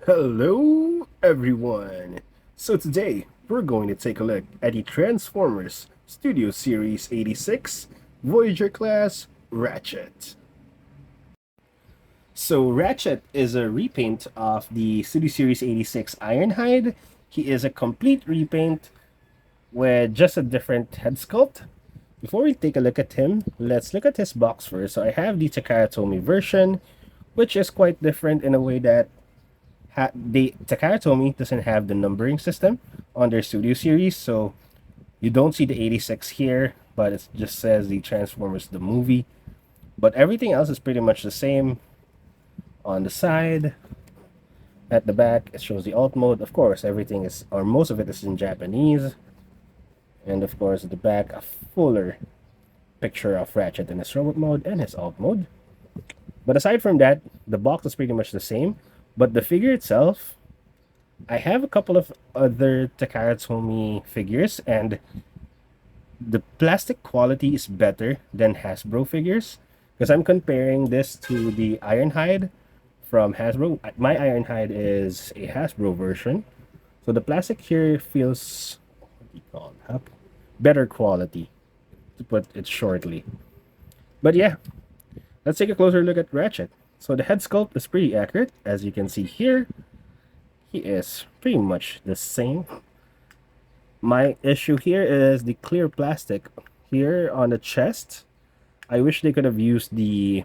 Hello, everyone! So today, we're going to take a look at the Transformers Studio Series 86 Voyager Class Ratchet. So Ratchet is a repaint of the Studio Series 86 Ironhide. He is a complete repaint with just a different head sculpt. Before we take a look at him, let's look at his box first. So I have the Takara Tomy version, which is quite different in a way that Takara Tomy doesn't have the numbering system on their studio series, so you don't see the 86 here, but it just says the Transformers the movie. But everything else is pretty much the same. On the side, at the back, it shows the alt mode. Of course, everything is, or most of it is in Japanese. And of course, at the back, a fuller picture of Ratchet in his robot mode and his alt mode. But aside from that, the box is pretty much the same. But the figure itself, I have a couple of other Takara Tomy figures, and the plastic quality is better than Hasbro figures. Because I'm comparing this to the Ironhide from Hasbro. My Ironhide is a Hasbro version. So the plastic here feels, what do you call it? Better quality, to put it shortly. But yeah, let's take a closer look at Ratchet. So the head sculpt is pretty accurate. As you can see here, he is pretty much the same. My issue here is the clear plastic here on the chest. I wish they could have used the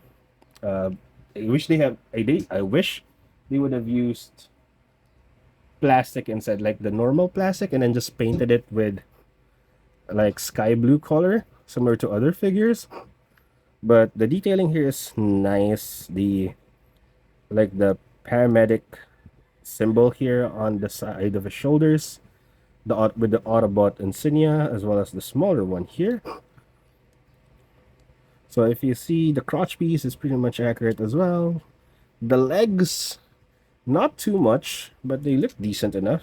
I wish they have I wish they would have used plastic instead, like the normal plastic, and then just painted it with like sky blue color similar to other figures. But the detailing here is nice. The paramedic symbol here on the side of his shoulders, with the Autobot insignia, as well as the smaller one here. So if you see, the crotch piece is pretty much accurate as well. The legs, not too much, but they look decent enough.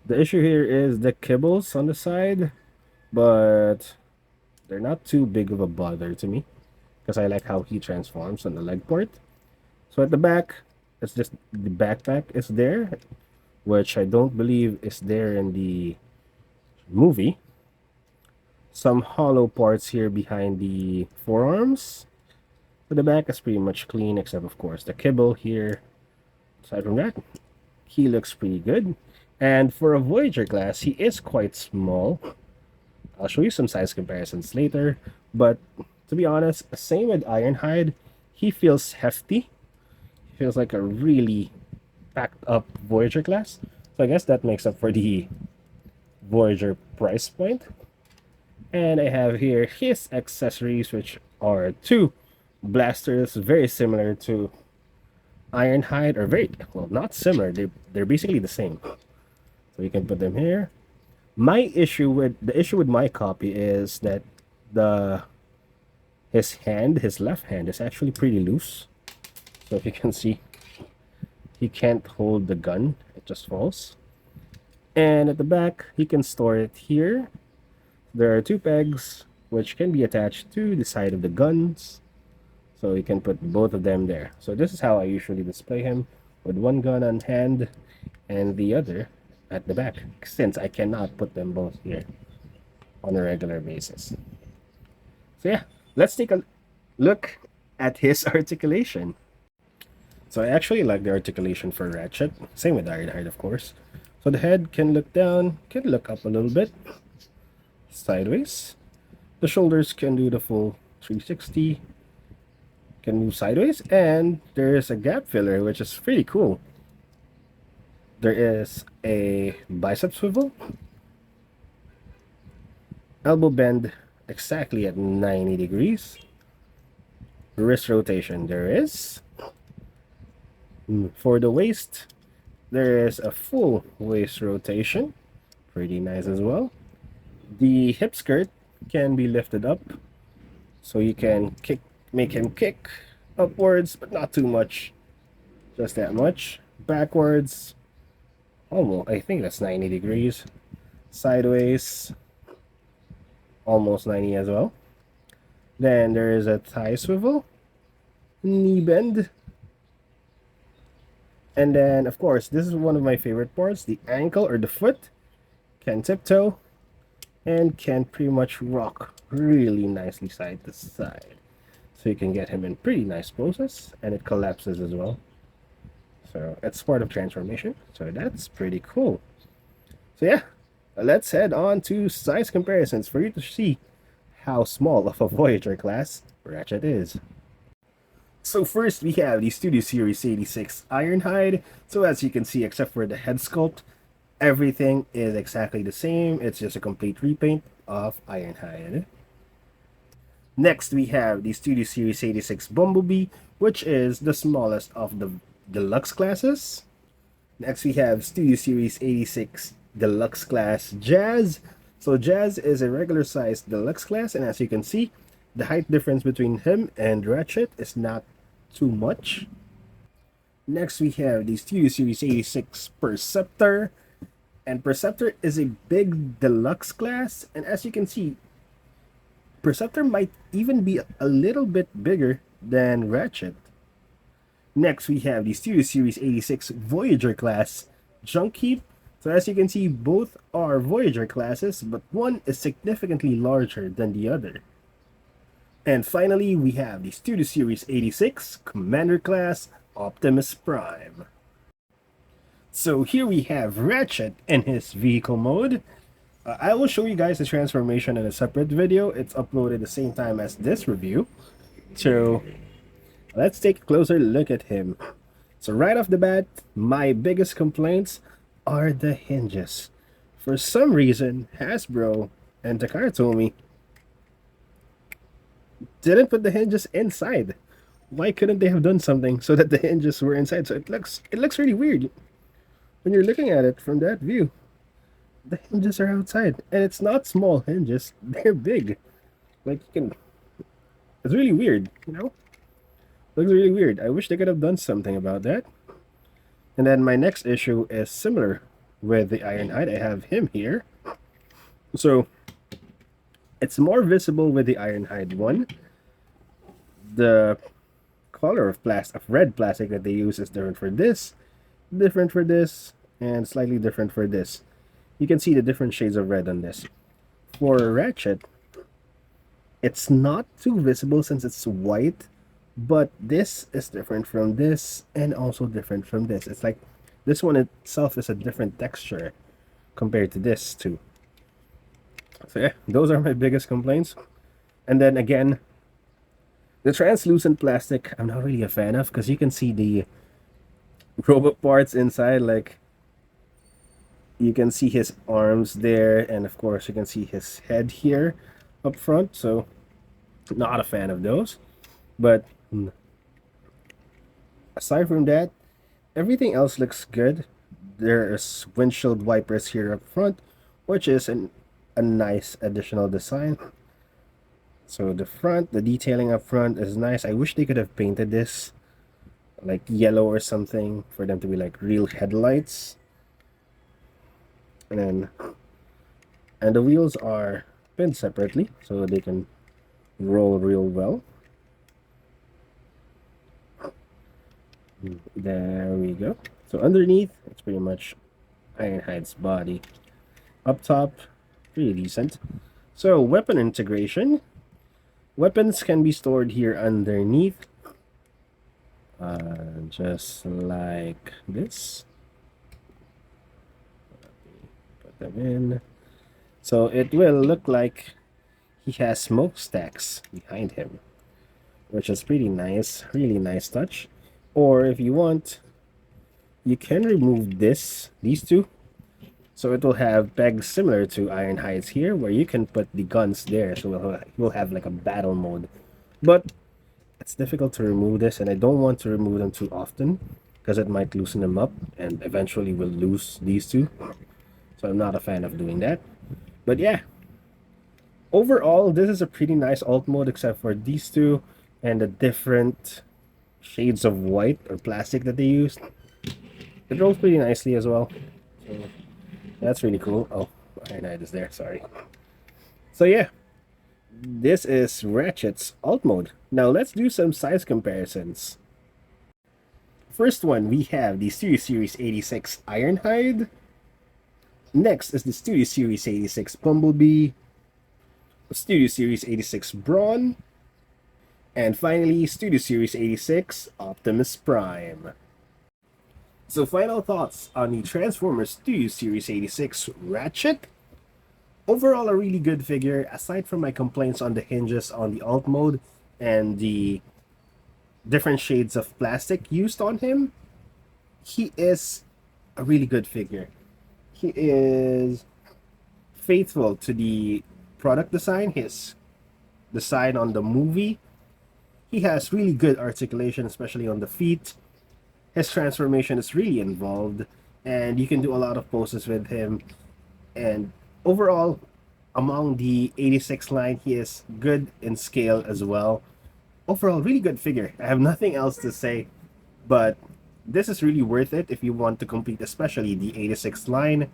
The issue here is the kibbles on the side, but they're not too big of a bother to me because I like how he transforms on the leg part. So at the back, it's just the backpack is there, which I don't believe is there in the movie. Some hollow parts here behind the forearms. So the back is pretty much clean, except of course the kibble here. Aside from that, he looks pretty good. And for a Voyager class, he is quite small. I'll show you some size comparisons later, but to be honest, same with Ironhide, he feels hefty. He feels like a really packed up Voyager class. So I guess that makes up for the Voyager price point. And I have here his accessories, which are two blasters very similar to Ironhide, or very, well, not similar, they're basically the same. So you can put them here. The issue with my copy is that the his left hand is actually pretty loose. So if you can see, he can't hold the gun, it just falls. And at the back, he can store it here. There are two pegs which can be attached to the side of the guns, so you can put both of them there. So this is how I usually display him, with one gun on hand and the other at the back, since I cannot put them both here on a regular basis. So yeah, let's take a look at his articulation. So I actually like the articulation for Ratchet. Same with Ironhide, of course. So the head can look down, can look up a little bit, sideways. The shoulders can do the full 360, can move sideways, and there is a gap filler, which is pretty cool. There is a bicep swivel, elbow bend exactly at 90 degrees, wrist rotation there is. For the waist, there is a full waist rotation, pretty nice as well. The hip skirt can be lifted up, so you can make him kick upwards, but not too much, just that much. Backwards, almost, I think that's 90 degrees. Sideways, almost 90 as well. Then there is a thigh swivel, knee bend, And then, of course, this is one of my favorite parts, the ankle or the foot. Can tiptoe and can pretty much rock really nicely side to side. So you can get him in pretty nice poses, and it collapses as well. So it's part of transformation. So that's pretty cool. So yeah, let's head on to size comparisons for you to see how small of a Voyager class Ratchet is. So first we have the Studio Series 86 Ironhide. So as you can see, except for the head sculpt, everything is exactly the same. It's just a complete repaint of Ironhide. Next we have the Studio Series 86 Bumblebee, which is the smallest of the deluxe classes. Next we have Studio Series 86 Deluxe Class Jazz. So Jazz is a regular sized deluxe class, and as you can see, the height difference between him and Ratchet is not too much. Next we have the Studio Series 86 Perceptor. And Perceptor is a big deluxe class, and as you can see, Perceptor might even be a little bit bigger than Ratchet. Next, we have the Studio Series 86 Voyager class Junk Heap. So as you can see, both are Voyager classes, but one is significantly larger than the other. And finally, we have the Studio Series 86 Commander class Optimus Prime. So here we have Ratchet in his vehicle mode. I will show you guys the transformation in a separate video. It's uploaded the same time as this review. So let's take a closer look at him. So right off the bat, my biggest complaints are the hinges. For some reason, Hasbro and Takara didn't put the hinges inside. Why couldn't they have done something so that the hinges were inside? So it looks really weird when you're looking at it from that view. The hinges are outside, and it's not small hinges, they're big. Like, you can, it's really weird, you know? Looks really weird. I wish they could have done something about that. And then my next issue is similar with the Ironhide. I have him here. So it's more visible with the Ironhide one. The color of red plastic that they use is different for this, and slightly different for this. You can see the different shades of red on this. For Ratchet, it's not too visible since it's white, but this is different from this and also different from this. It's like this one itself is a different texture compared to this too. So yeah, those are my biggest complaints. And then again, the translucent plastic I'm not really a fan of, because you can see the robot parts inside. Like, you can see his arms there, and of course you can see his head here up front. So not a fan of those. But aside from that, everything else looks good. There's windshield wipers here up front, which is a nice additional design. So the detailing up front is nice. I wish they could have painted this like yellow or something for them to be like real headlights. And the wheels are pinned separately so they can roll real well. There we go. So underneath, it's pretty much Ironhide's body. Up top, pretty decent. So weapon integration. Weapons can be stored here underneath. Just like this. Put them in. So it will look like he has smokestacks behind him, which is pretty nice. Really nice touch. Or if you want, you can remove these two. So it will have pegs similar to Ironhide's here, where you can put the guns there. So we'll have like a battle mode. But it's difficult to remove this, and I don't want to remove them too often, because it might loosen them up, and eventually we'll lose these two. So I'm not a fan of doing that. But yeah, overall, this is a pretty nice alt mode, except for these two and the different shades of white or plastic that they used. It rolls pretty nicely as well. So that's really cool. Oh, Ironhide is there, sorry. So yeah, this is Ratchet's alt mode. Now let's do some size comparisons. First one, we have the Studio Series 86 Ironhide. Next is the Studio Series 86 Bumblebee, Studio Series 86 Brawn, and finally Studio Series 86 Optimus Prime. So final thoughts on the Transformers Studio Series 86 Ratchet. Overall, a really good figure, aside from my complaints on the hinges on the alt mode and the different shades of plastic used on him. He is a really good figure. He is faithful to the product design, his design on the movie. He has really good articulation, especially on the feet. His transformation is really involved, and you can do a lot of poses with him. And overall, among the 86 line, he is good in scale as well. Overall, really good figure. I have nothing else to say, but this is really worth it if you want to complete, especially the 86 line.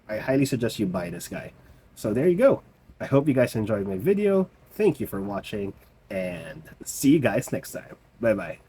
I highly suggest you buy this guy. So there you go. I hope you guys enjoyed my video. Thank you for watching, and see you guys next time. Bye bye.